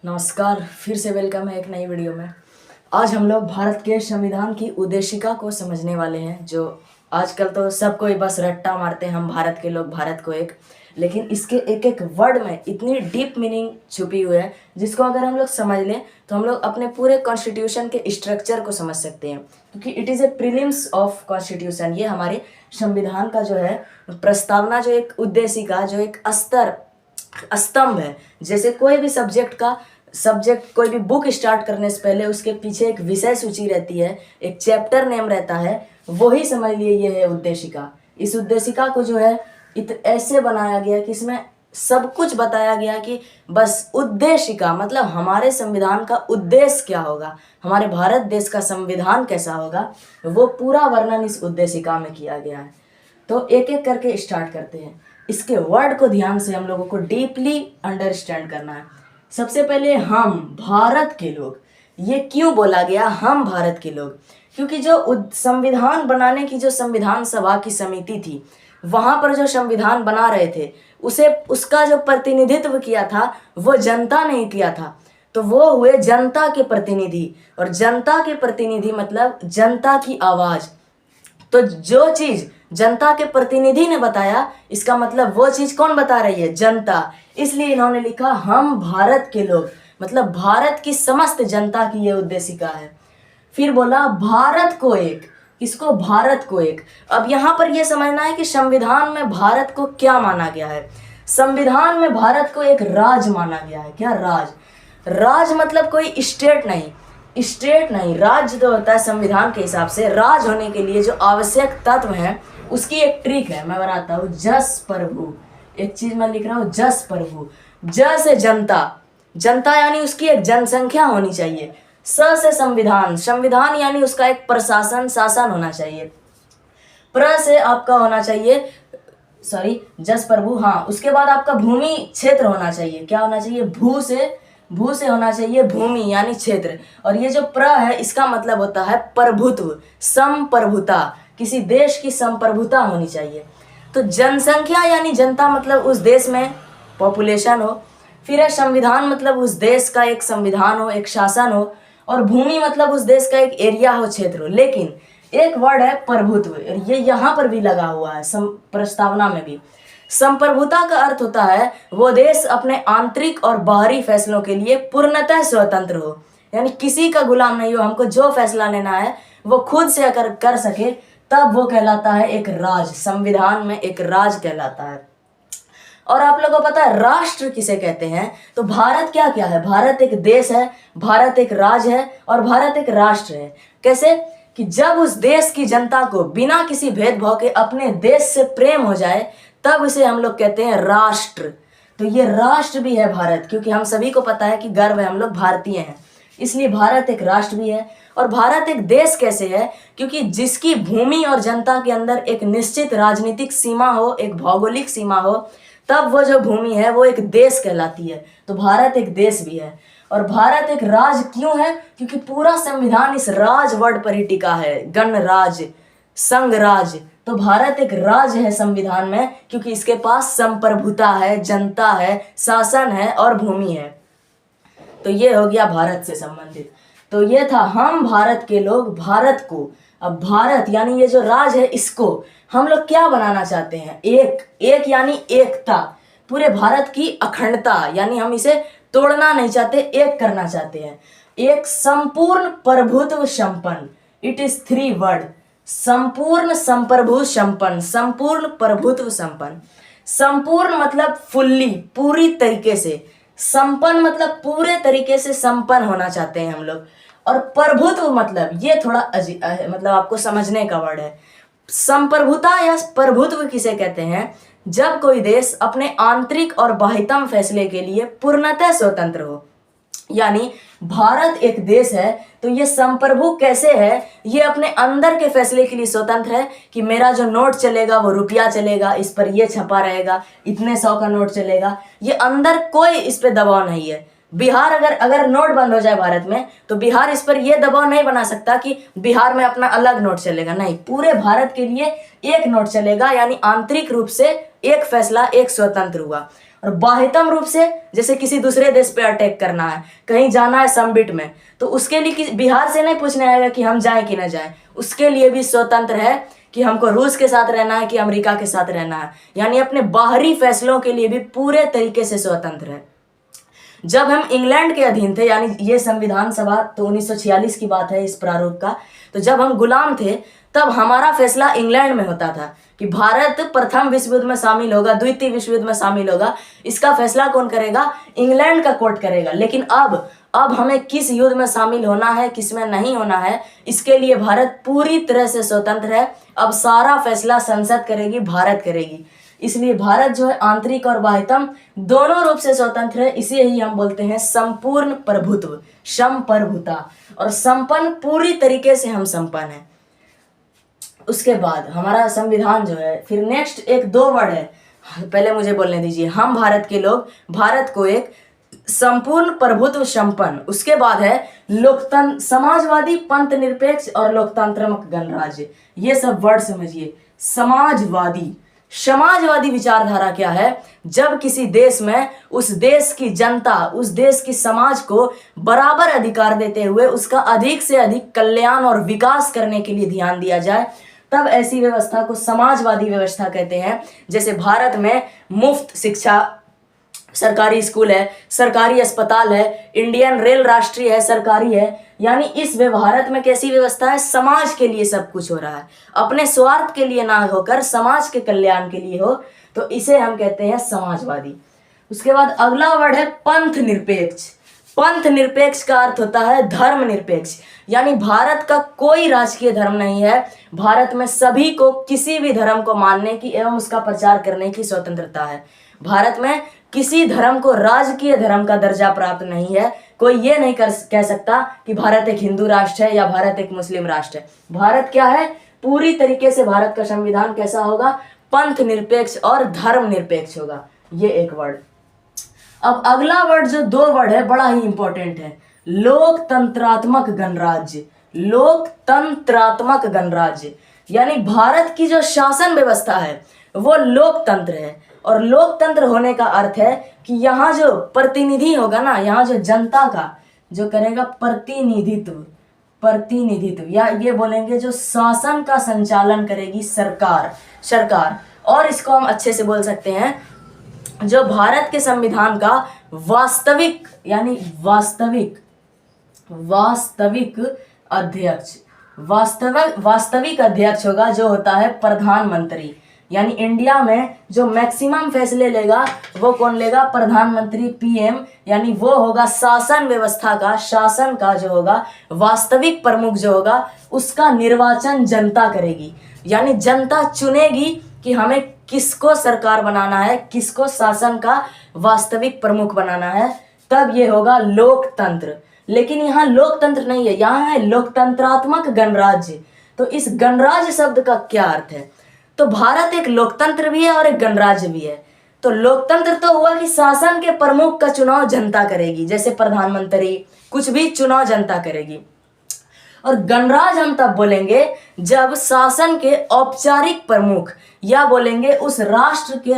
नमस्कार, फिर से वेलकम है एक नई वीडियो में। आज हम लोग भारत के संविधान की उद्देशिका को समझने वाले हैं। जो आजकल तो सब कोई बस रट्टा मारते हैं, हम भारत के लोग, भारत को एक, लेकिन इसके एक एक वर्ड में इतनी डीप मीनिंग छुपी हुई है जिसको अगर हम लोग समझ लें तो हम लोग अपने पूरे कॉन्स्टिट्यूशन के स्ट्रक्चर को समझ सकते हैं, क्योंकि it is a prelims of constitution. ये हमारे संविधान का जो है प्रस्तावना, जो एक उद्देशिका, जो एक स्तंभ है। जैसे कोई भी सब्जेक्ट कोई भी बुक स्टार्ट करने से पहले उसके पीछे एक विषय सूची रहती है, एक चैप्टर नेम रहता है, वही समझ लिए ये है उद्देशिका। इस उद्देशिका को जो है ऐसे बनाया गया कि इसमें सब कुछ बताया गया कि बस उद्देशिका मतलब हमारे संविधान का उद्देश्य क्या होगा, हमारे भारत देश का संविधान कैसा होगा, वो पूरा वर्णन इस उद्देशिका में किया गया है। तो एक एक करके स्टार्ट करते हैं। इसके वर्ड को ध्यान से हम लोगों को डीपली अंडरस्टैंड करना है। सबसे पहले हम भारत के लोग, ये क्यों बोला गया हम भारत के लोग? क्योंकि जो संविधान बनाने की जो संविधान सभा की समिति थी, वहां पर जो संविधान बना रहे थे उसका जो प्रतिनिधित्व किया था वो जनता ने किया था। तो वो हुए जनता के प्रतिनिधि, और जनता के प्रतिनिधि मतलब जनता की आवाज। तो जो चीज जनता के प्रतिनिधि ने बताया, इसका मतलब वो चीज कौन बता रही है? जनता। इसलिए इन्होंने लिखा हम भारत के लोग, मतलब भारत की समस्त जनता की ये उद्देशिका है। फिर बोला भारत को एक। किसको? भारत को एक। अब यहां पर यह समझना है कि संविधान में भारत को क्या माना गया है। संविधान में भारत को एक राज माना गया है। क्या? राज। राज मतलब कोई स्टेट नहीं, राज्य तो होता है संविधान के हिसाब से। राज होने के लिए जो आवश्यक तत्व हैं उसकी एक ट्रिक है, मैं बताता हूँ। जस प्रभु, एक चीज मैं लिख रहा हूँ, जस प्रभु। ज से जनता, जनता यानी उसकी एक जनसंख्या होनी चाहिए। स से संविधान, संविधान यानी उसका एक प्रशासन, शासन होना चाहिए। प्र से आपका होना चाहिए, जस प्रभु, हाँ। उसके बाद आपका भूमि क्षेत्र होना चाहिए। क्या होना चाहिए? भू से होना चाहिए भूमि यानी क्षेत्र। और ये जो प्र है इसका मतलब होता है प्रभुत्व, संप्रभुता। किसी देश की संप्रभुता होनी चाहिए। तो जनसंख्या यानी जनता मतलब उस देश में पॉपुलेशन हो। फिर है संविधान मतलब उस देश का एक संविधान हो, एक शासन हो। और भूमि मतलब उस देश का एक एरिया हो, क्षेत्र हो। लेकिन एक वर्ड है प्रभुत्व, ये यहाँ पर भी लगा हुआ है, प्रस्तावना में भी। संप्रभुता का अर्थ होता है वो देश अपने आंतरिक और बाहरी फैसलों के लिए पूर्णतः स्वतंत्र हो, यानी किसी का गुलाम नहीं हो। हमको जो फैसला लेना है वो खुद से अगर कर सके तब वो कहलाता है एक राज। संविधान में एक राज कहलाता है। और आप लोगों को पता है राष्ट्र किसे कहते हैं? तो भारत क्या क्या है? भारत एक देश है, भारत एक राज्य है, और भारत एक राष्ट्र है। कैसे? कि जब उस देश की जनता को बिना किसी भेदभाव के अपने देश से प्रेम हो जाए तब इसे हम लोग कहते हैं राष्ट्र। तो ये राष्ट्र भी है भारत, क्योंकि हम सभी को पता है कि गर्व है, हम लोग भारतीय हैं, इसलिए भारत एक राष्ट्र भी है। और भारत एक देश कैसे है? क्योंकि जिसकी भूमि और जनता के अंदर एक निश्चित राजनीतिक सीमा हो, एक भौगोलिक सीमा हो, तब वो जो भूमि है वो एक देश कहलाती है। तो भारत एक देश भी है। और भारत एक राज क्यों है? क्योंकि पूरा संविधान इस राज वर्ड पर ही टिका है। गणराज, संघराज। तो भारत एक राज्य है संविधान में, क्योंकि इसके पास संप्रभुता है, जनता है, शासन है और भूमि है। तो ये हो गया भारत से संबंधित। तो ये था हम भारत के लोग, भारत को। अब भारत यानी ये जो राज है इसको हम लोग क्या बनाना चाहते हैं? एक यानी एकता, पूरे भारत की अखंडता, यानी हम इसे तोड़ना नहीं चाहते, एक करना चाहते हैं। एक संपूर्ण प्रभुत्व संपन्न, इट इज 3 वर्ड। संपूर्ण, संप्रभु, संपन्न। संपूर्ण प्रभुत्व संपन्न। संपूर्ण मतलब फुल्ली, पूरी तरीके से। संपन्न मतलब पूरे तरीके से संपन्न होना चाहते हैं हम लोग। और प्रभुत्व मतलब ये थोड़ा मतलब आपको समझने का वर्ड है। संप्रभुता या प्रभुत्व किसे कहते हैं? जब कोई देश अपने आंतरिक और बाह्यतम फैसले के लिए पूर्णतः स्वतंत्र हो। यानी भारत एक देश है तो ये संप्रभु कैसे है? ये अपने अंदर के फैसले के लिए स्वतंत्र है कि मेरा जो नोट चलेगा वो रुपया चलेगा, इस पर ये छपा रहेगा, इतने 100 का नोट चलेगा। ये अंदर कोई इस पे दबाव नहीं है। बिहार अगर नोट बंद हो जाए भारत में तो बिहार इस पर यह दबाव नहीं बना सकता कि बिहार में अपना अलग नोट चलेगा। नहीं, पूरे भारत के लिए एक नोट चलेगा, यानी आंतरिक रूप से एक फैसला, एक स्वतंत्र हुआ। और बाह्यतम रूप से जैसे किसी दूसरे देश पे अटैक करना है, कहीं जाना है समिट में, तो उसके लिए बिहार से नहीं पूछने आएगा कि हम जाएं कि ना जाएं, उसके लिए भी स्वतंत्र है कि हमको रूस के साथ रहना है कि अमेरिका के साथ रहना है, यानी अपने बाहरी फैसलों के लिए भी पूरे तरीके से स्वतंत्र है। जब हम इंग्लैंड के अधीन थे, यानी ये संविधान सभा तो 1946 की बात है इस प्रारूप का, तो जब हम गुलाम थे तब हमारा फैसला इंग्लैंड में होता था कि भारत प्रथम विश्व युद्ध में शामिल होगा, द्वितीय विश्व युद्ध में शामिल होगा, इसका फैसला कौन करेगा? इंग्लैंड का कोर्ट करेगा। लेकिन अब हमें किस युद्ध में शामिल होना है, किस में नहीं होना है, इसके लिए भारत पूरी तरह से स्वतंत्र है। अब सारा फैसला संसद करेगी, भारत करेगी। इसलिए भारत जो है आंतरिक और बाह्यतम दोनों रूप से स्वतंत्र है। इसे ही हम बोलते हैं संपूर्ण प्रभुत्व, संप्रभुता, और संपन्न पूरी तरीके से हम संपन्न हैं। उसके बाद हमारा संविधान जो है, फिर नेक्स्ट एक दो वर्ड है, पहले मुझे बोलने दीजिए। हम भारत के लोग भारत को एक संपूर्ण प्रभुत्व संपन्न, उसके बाद है लोकतंत्र, समाजवादी, पंथ निरपेक्ष और लोकतंत्रात्मक गणराज्य। ये सब वर्ड समझिए। समाजवादी विचारधारा क्या है? जब किसी देश में उस देश की जनता, उस देश की समाज को बराबर अधिकार देते हुए उसका अधिक से अधिक कल्याण और विकास करने के लिए ध्यान दिया जाए, तब ऐसी व्यवस्था को समाजवादी व्यवस्था कहते हैं। जैसे भारत में मुफ्त शिक्षा, सरकारी स्कूल है, सरकारी अस्पताल है, इंडियन रेल राष्ट्रीय है, सरकारी है, यानी इस भारत में कैसी व्यवस्था है? समाज के लिए सब कुछ हो रहा है, अपने स्वार्थ के लिए ना होकर समाज के कल्याण के लिए हो, तो इसे हम कहते हैं समाजवादी। उसके बाद अगला वर्ड है पंथ निरपेक्ष। पंथ निरपेक्ष का अर्थ होता है धर्म निरपेक्ष, यानी भारत का कोई राजकीय धर्म नहीं है। भारत में सभी को किसी भी धर्म को मानने की एवं उसका प्रचार करने की स्वतंत्रता है। भारत में किसी धर्म को राजकीय धर्म का दर्जा प्राप्त नहीं है। कोई ये नहीं कह सकता कि भारत एक हिंदू राष्ट्र है या भारत एक मुस्लिम राष्ट्र है। भारत क्या है? पूरी तरीके से भारत का संविधान कैसा होगा? पंथ निरपेक्ष और धर्म निरपेक्ष होगा। ये एक वर्ड। अब अगला वर्ड जो दो वर्ड है बड़ा ही इंपॉर्टेंट है, लोकतंत्रात्मक गणराज्य। लोकतंत्रात्मक गणराज्य यानी भारत की जो शासन व्यवस्था है वो लोकतंत्र है, और लोकतंत्र होने का अर्थ है कि यहाँ जो प्रतिनिधि होगा ना, यहाँ जो जनता का जो करेगा प्रतिनिधित्व या ये बोलेंगे जो शासन का संचालन करेगी सरकार। और इसको हम अच्छे से बोल सकते हैं जो भारत के संविधान का वास्तविक अध्यक्ष होगा, जो होता है प्रधानमंत्री। यानी इंडिया में जो मैक्सिमम फैसले लेगा वो कौन लेगा? प्रधानमंत्री, पीएम, यानी वो होगा शासन व्यवस्था का, शासन का जो होगा वास्तविक प्रमुख जो होगा उसका निर्वाचन जनता करेगी। यानी जनता चुनेगी कि हमें किसको सरकार बनाना है, किसको शासन का वास्तविक प्रमुख बनाना है, तब ये होगा लोकतंत्र। लेकिन यहाँ लोकतंत्र नहीं है, यहाँ है लोकतंत्रात्मक गणराज्य। तो इस गणराज्य शब्द का क्या अर्थ है? तो भारत एक लोकतंत्र भी है और एक गणराज्य भी है। तो लोकतंत्र तो हुआ कि शासन के प्रमुख का चुनाव जनता करेगी, जैसे प्रधानमंत्री, कुछ भी चुनाव जनता करेगी। और गणराज्य हम तब बोलेंगे जब शासन के औपचारिक प्रमुख या बोलेंगे उस राष्ट्र के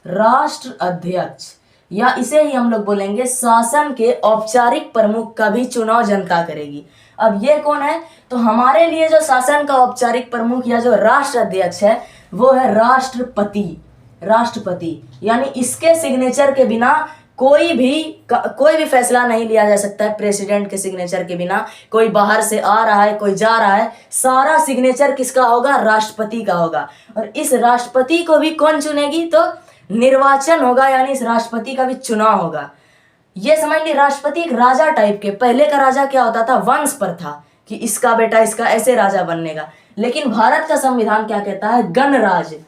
राष्ट्र अध्यक्ष, या इसे ही हम लोग बोलेंगे शासन के औपचारिक प्रमुख का भी चुनाव जनता करेगी। अब ये कौन है? तो हमारे लिए जो शासन का औपचारिक प्रमुख या जो राष्ट्र अध्यक्ष है वो है राष्ट्रपति। यानी इसके सिग्नेचर के बिना कोई भी फैसला नहीं लिया जा सकता है। प्रेसिडेंट के सिग्नेचर के बिना कोई बाहर से आ रहा है, कोई जा रहा है, सारा सिग्नेचर किसका होगा? राष्ट्रपति का होगा। और इस राष्ट्रपति को भी कौन चुनेगी? तो निर्वाचन होगा, यानी इस राष्ट्रपति का भी चुनाव होगा। ये समझ ली, राष्ट्रपति एक राजा टाइप के, पहले का राजा क्या होता था? वंश पर था कि इसका बेटा इसका ऐसे राजा बननेगा। लेकिन भारत का संविधान क्या कहता है? गणराज्य।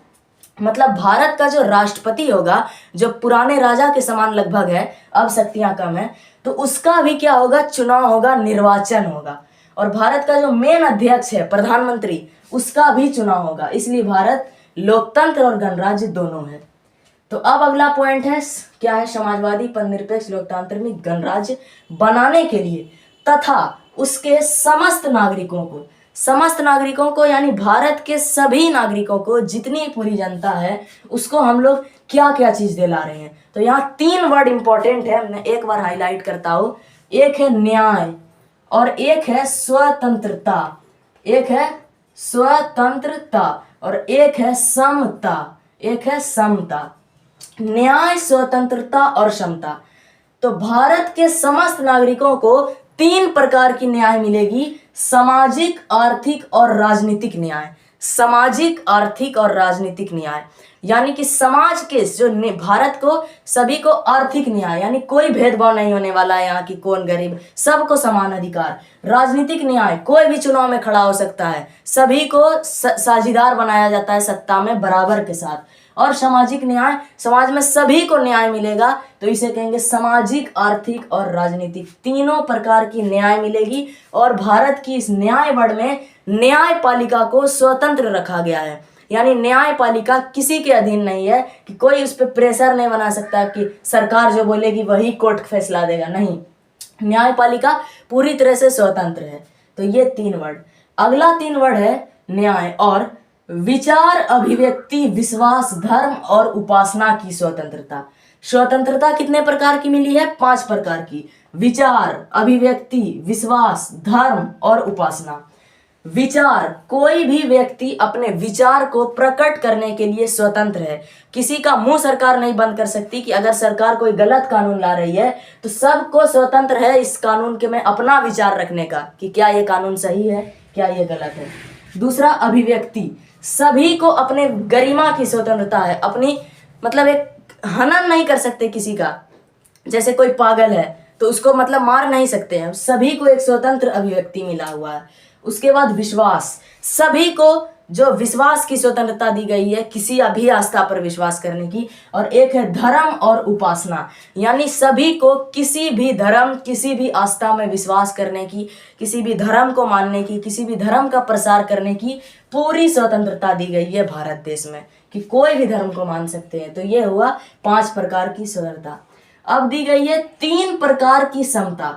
मतलब भारत का जो राष्ट्रपति होगा, जो पुराने राजा के समान लगभग है, अब शक्तियां कम है, तो उसका भी क्या होगा? चुनाव होगा, निर्वाचन होगा। और भारत का जो मेन अध्यक्ष है प्रधानमंत्री, उसका भी चुनाव होगा। इसलिए भारत लोकतंत्र और गणराज्य दोनों है। तो अब अगला पॉइंट है क्या है? समाजवादी, पंथनिरपेक्ष, लोकतांत्रिक गणराज्य बनाने के लिए तथा उसके समस्त नागरिकों को यानी भारत के सभी नागरिकों को, जितनी पूरी जनता है उसको हम लोग क्या क्या चीज दिला रहे हैं। तो यहाँ 3 वर्ड इंपॉर्टेंट है, मैं एक बार हाईलाइट करता हूं। एक है न्याय और एक है स्वतंत्रता, एक है स्वतंत्रता और एक है समता, एक है समता। न्याय, स्वतंत्रता और समता। तो भारत के समस्त नागरिकों को 3 प्रकार की न्याय मिलेगी, सामाजिक, आर्थिक और राजनीतिक न्याय। सामाजिक, आर्थिक और राजनीतिक न्याय यानी कि समाज के जो भारत को सभी को आर्थिक न्याय यानी कोई भेदभाव नहीं होने वाला है यहाँ की कौन गरीब, सबको समान अधिकार। राजनीतिक न्याय, कोई भी चुनाव में खड़ा हो सकता है, सभी को साझीदार बनाया जाता है सत्ता में बराबर के साथ। और सामाजिक न्याय, समाज में सभी को न्याय मिलेगा, तो इसे कहेंगे सामाजिक, आर्थिक और राजनीतिक। तीनों प्रकार की न्याय मिलेगी। और भारत की इस न्याय वर्ड में न्यायपालिका को स्वतंत्र रखा गया है, यानी न्यायपालिका किसी के अधीन नहीं है कि कोई उस पर प्रेशर नहीं बना सकता कि सरकार जो बोलेगी वही कोर्ट फैसला देगा, नहीं। न्यायपालिका पूरी तरह से स्वतंत्र है। तो ये 3 वर्ड। अगला 3 वर्ड है न्याय और विचार, अभिव्यक्ति, विश्वास, धर्म और उपासना की स्वतंत्रता। स्वतंत्रता कितने प्रकार की मिली है? 5 प्रकार की। विचार, अभिव्यक्ति, विश्वास, धर्म और उपासना। विचार, कोई भी व्यक्ति अपने विचार को प्रकट करने के लिए स्वतंत्र है। किसी का मुंह सरकार नहीं बंद कर सकती कि अगर सरकार कोई गलत कानून ला रही है तो सबको स्वतंत्र है इस कानून के में अपना विचार रखने का कि क्या ये कानून सही है, क्या ये गलत है। दूसरा, अभिव्यक्ति, सभी को अपने गरिमा की स्वतंत्रता है। अपनी मतलब एक हनन नहीं कर सकते किसी का, जैसे कोई पागल है तो उसको मतलब मार नहीं सकते हैं, सभी को एक स्वतंत्र अभिव्यक्ति मिला हुआ है। उसके बाद विश्वास, सभी को जो विश्वास की स्वतंत्रता दी गई है, किसी भी आस्था पर विश्वास करने की। और एक है धर्म और उपासना, यानी सभी को किसी भी धर्म, किसी भी आस्था में विश्वास करने की, किसी भी धर्म को मानने की, किसी भी धर्म का प्रसार करने की पूरी स्वतंत्रता दी गई है भारत देश में कि कोई भी धर्म को मान सकते हैं। तो ये हुआ 5 प्रकार की स्वतंत्रता। अब दी गई है 3 प्रकार की समता,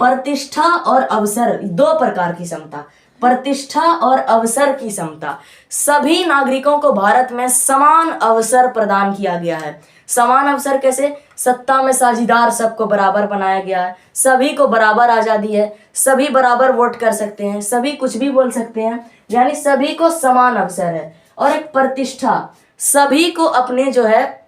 प्रतिष्ठा और अवसर। 2 प्रकार की समता, प्रतिष्ठा और अवसर की समता। सभी नागरिकों को भारत में समान अवसर प्रदान किया गया है। समान अवसर कैसे? सत्ता में साझीदार सबको बराबर बनाया गया है, सभी को बराबर आजादी है, सभी बराबर वोट कर सकते हैं, सभी कुछ भी बोल सकते हैं, यानी सभी को समान अवसर है। और एक प्रतिष्ठा, सभी को अपने जो है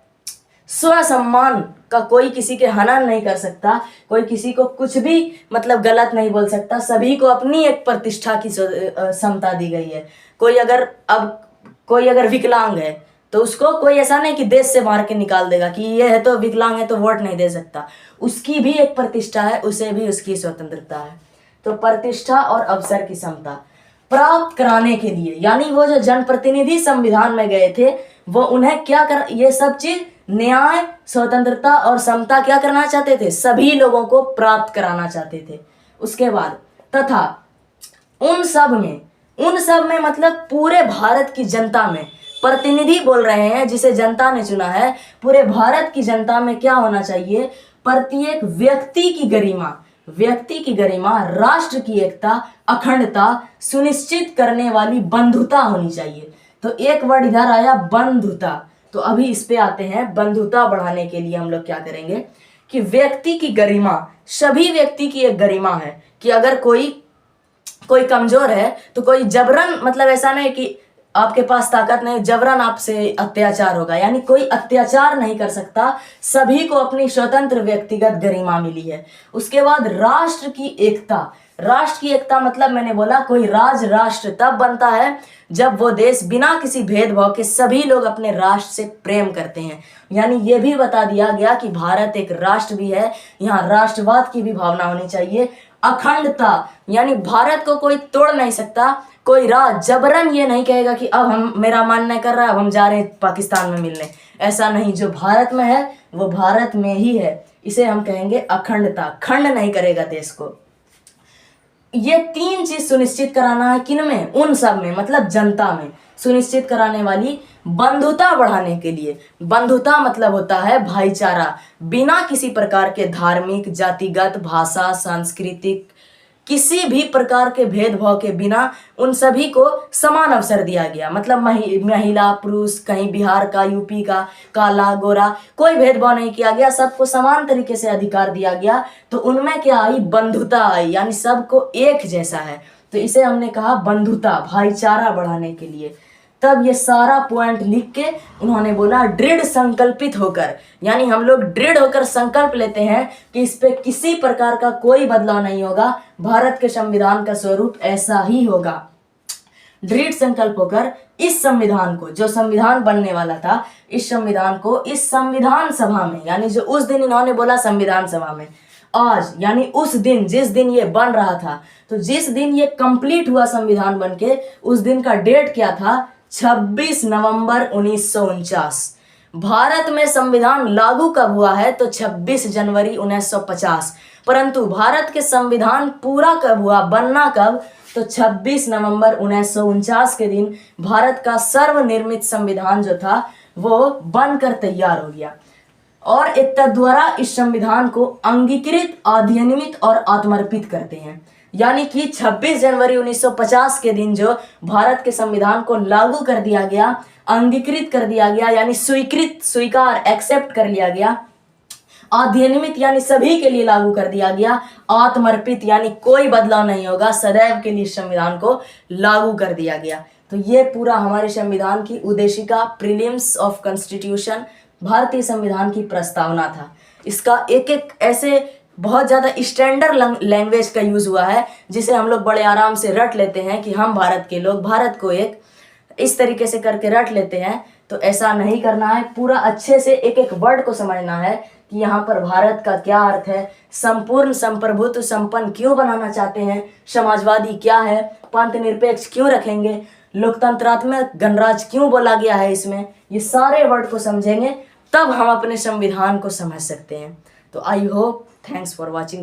स्वसम्मान का, कोई किसी के हनन नहीं कर सकता, कोई किसी को कुछ भी मतलब गलत नहीं बोल सकता, सभी को अपनी एक प्रतिष्ठा की समता दी गई है। कोई अगर विकलांग है तो उसको कोई ऐसा नहीं कि देश से मार के निकाल देगा कि ये है तो विकलांग है तो वोट नहीं दे सकता, उसकी भी एक प्रतिष्ठा है, उसे भी उसकी स्वतंत्रता है। तो प्रतिष्ठा और अवसर की समता प्राप्त कराने के लिए, यानी वो जो जनप्रतिनिधि संविधान में गए थे वो उन्हें क्या कर, ये सब चीज न्याय, स्वतंत्रता और समता क्या करना चाहते थे? सभी लोगों को प्राप्त कराना चाहते थे। उसके बाद तथा उन सब में मतलब पूरे भारत की जनता में, प्रतिनिधि बोल रहे हैं जिसे जनता ने चुना है, पूरे भारत की जनता में क्या होना चाहिए? प्रत्येक व्यक्ति की गरिमा, राष्ट्र की एकता, अखंडता सुनिश्चित करने वाली बंधुता होनी चाहिए। तो एक वर्ड इधर आया बंधुता, तो अभी इस पे आते हैं। बंधुता बढ़ाने के लिए हम लोग क्या करेंगे कि व्यक्ति की गरिमा, सभी व्यक्ति की एक गरिमा है कि अगर कोई कमजोर है तो कोई जबरन, मतलब ऐसा नहीं कि आपके पास ताकत नहीं, जबरन आपसे अत्याचार होगा, यानी कोई अत्याचार नहीं कर सकता, सभी को अपनी स्वतंत्र व्यक्तिगत गरिमा मिली है। उसके बाद राष्ट्र की एकता मतलब मैंने बोला कोई राष्ट्र तब बनता है जब वो देश बिना किसी भेदभाव के सभी लोग अपने राष्ट्र से प्रेम करते हैं। यानी ये भी बता दिया गया कि भारत एक राष्ट्र भी है, यहाँ राष्ट्रवाद की भी भावना होनी चाहिए। अखंडता, यानी भारत को कोई तोड़ नहीं सकता, कोई जबरन ये नहीं कहेगा कि अब हम, मेरा मन नहीं कर रहा, अब हम जा रहे हैं पाकिस्तान में मिलने, ऐसा नहीं। जो भारत में है वो भारत में ही है, इसे हम कहेंगे अखंडता, खंड नहीं करेगा देश को। ये 3 चीज सुनिश्चित कराना है, किन में? उन सब में, मतलब जनता में सुनिश्चित कराने वाली बंधुता बढ़ाने के लिए। बंधुता मतलब होता है भाईचारा, बिना किसी प्रकार के धार्मिक, जातिगत, भाषा, सांस्कृतिक किसी भी प्रकार के भेदभाव के बिना उन सभी को समान अवसर दिया गया। मतलब महिला पुरुष, कहीं बिहार का, यूपी का, काला गोरा, कोई भेदभाव नहीं किया गया, सबको समान तरीके से अधिकार दिया गया। तो उनमें क्या आई, बंधुता आई, यानी सबको एक जैसा है। तो इसे हमने कहा बंधुता, भाईचारा बढ़ाने के लिए। तब ये सारा पॉइंट लिख के उन्होंने बोला दृढ़ संकल्पित होकर, यानी हम लोग दृढ़ होकर संकल्प लेते हैं कि इस पे किसी प्रकार का कोई बदलाव नहीं होगा, भारत के संविधान का स्वरूप ऐसा ही होगा। दृढ़ संकल्प होकर इस संविधान को, जो संविधान बनने वाला था, इस संविधान को इस संविधान सभा में, यानी जो उस दिन इन्होंने बोला संविधान सभा में, आज यानी उस दिन जिस दिन ये बन रहा था, तो जिस दिन ये कंप्लीट हुआ संविधान बनके, उस दिन का डेट क्या था, 26 नवंबर 1949। भारत में संविधान लागू कब हुआ है, तो 26 जनवरी 1950। परंतु भारत के संविधान पूरा कब हुआ, बनना कब, तो 26 नवंबर 1949 के दिन भारत का सर्वनिर्मित संविधान जो था वो बनकर तैयार हो गया। और इत्तर द्वारा इस संविधान को अंगीकृत, अधिनियमित और आत्मर्पित करते हैं। यानी कि 26 जनवरी 1950 के दिन जो भारत के संविधान को लागू कर दिया गया, अंगीकृत कर दिया गया, यानी स्वीकार, एक्सेप्ट कर लिया गया, अधिनियमित यानी सभी के लिए लागू कर दिया गया, आत्मर्पित यानी कोई बदलाव नहीं होगा, सदैव के लिए संविधान को लागू कर दिया गया। तो ये पूरा हमारे संविधान की उद्देशिका, प्रीलिम्स ऑफ कॉन्स्टिट्यूशन, भारतीय संविधान की प्रस्तावना था। इसका एक एक ऐसे बहुत ज़्यादा स्टैंडर्ड लैंग्वेज का यूज़ हुआ है, जिसे हम लोग बड़े आराम से रट लेते हैं कि हम भारत के लोग, भारत को एक, इस तरीके से करके रट लेते हैं। तो ऐसा नहीं करना है, पूरा अच्छे से एक एक वर्ड को समझना है कि यहाँ पर भारत का क्या अर्थ है, संपूर्ण, संप्रभुत्व, संपन्न क्यों बनाना चाहते हैं, समाजवादी क्या है, पंथ निरपेक्ष क्यों रखेंगे, लोकतंत्रात्मक गणराज्य क्यों बोला गया है इसमें। ये सारे वर्ड को समझेंगे तब हम अपने संविधान को समझ सकते हैं। तो I hope, thanks for watching this.